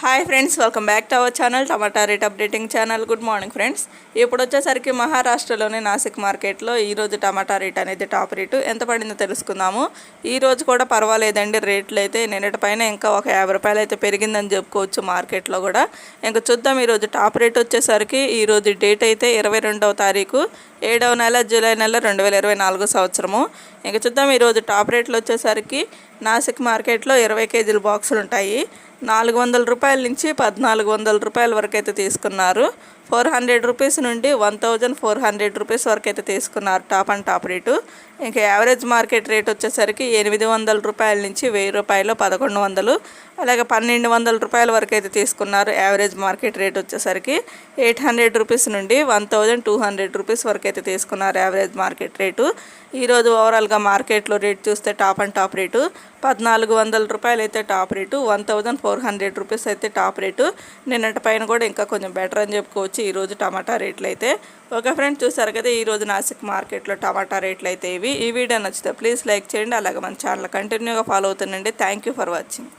Hi friends, welcome back to our channel tomato rate updating channel. Good morning friends. ఇప్పుడు వచ్చేసరికి మహారాష్ట్రలోని నాసిక్ మార్కెట్లో ఈరోజు టమాటా రేట్ అనేది టాప్ రేటు ఎంత పడిందో తెలుసుకుందాము. ఈరోజు కూడా పర్వాలేదండి, రేట్లు అయితే నిన్నటి పైన ఇంకా ఒక 50 రూపాయలు అయితే పెరిగిందని చెప్పుకోవచ్చు మార్కెట్లో కూడా. ఇంకా చూద్దాం. ఈరోజు టాప్ రేట్ వచ్చేసరికి ఈరోజు డేట్ అయితే 22వ తారీఖు 7వ నెల జూలై నెల 2024 సంవత్సరము. ఇంకా చూద్దాం. ఈరోజు టాప్ రేట్లు వచ్చేసరికి నాసిక్ మార్కెట్లో 20 కేజీల బాక్సులు ఉంటాయి. 400 రూపాయల నుంచి 1400 రూపాయల వరకు అయితే తీసుకున్నారు. 400 రూపీస్ నుండి 1400 రూపీస్ వరకు అయితే తీసుకున్నారు టాప్ రేటు. ఇంకా యావరేజ్ మార్కెట్ రేట్ వచ్చేసరికి 800 రూపాయల నుంచి 1000 రూపాయలు 1100, అలాగే 1200 రూపాయల వరకు అయితే తీసుకున్నారు. యావరేజ్ మార్కెట్ రేట్ వచ్చేసరికి 800 రూపీస్ నుండి 1200 రూపీస్ వరకు అయితే తీసుకున్నారు యావరేజ్ మార్కెట్ రేటు. ఈరోజు ఓవరాల్గా మార్కెట్లో రేట్ చూస్తే టాప్ రేటు 1400 రూపాయలు అయితే టాప్ రేటు, 1400 రూపీస్ అయితే టాప్ రేటు. నిన్నటి పైన కూడా ఇంకా కొంచెం బెటర్ అని చెప్పుకోవచ్చు ఈరోజు టమాటా రేట్లు అయితే. ఓకే ఫ్రెండ్స్, చూసారు కదా ఈరోజు నాసిక్ మార్కెట్లో టమాటా రేట్లు అయితే ఇవి. ఈ వీడియో నచ్చితే ప్లీజ్ లైక్ చేయండి, అలాగే మన ఛానల్ కంటిన్యూగా ఫాలో అవుతుండండి. Thank you for watching.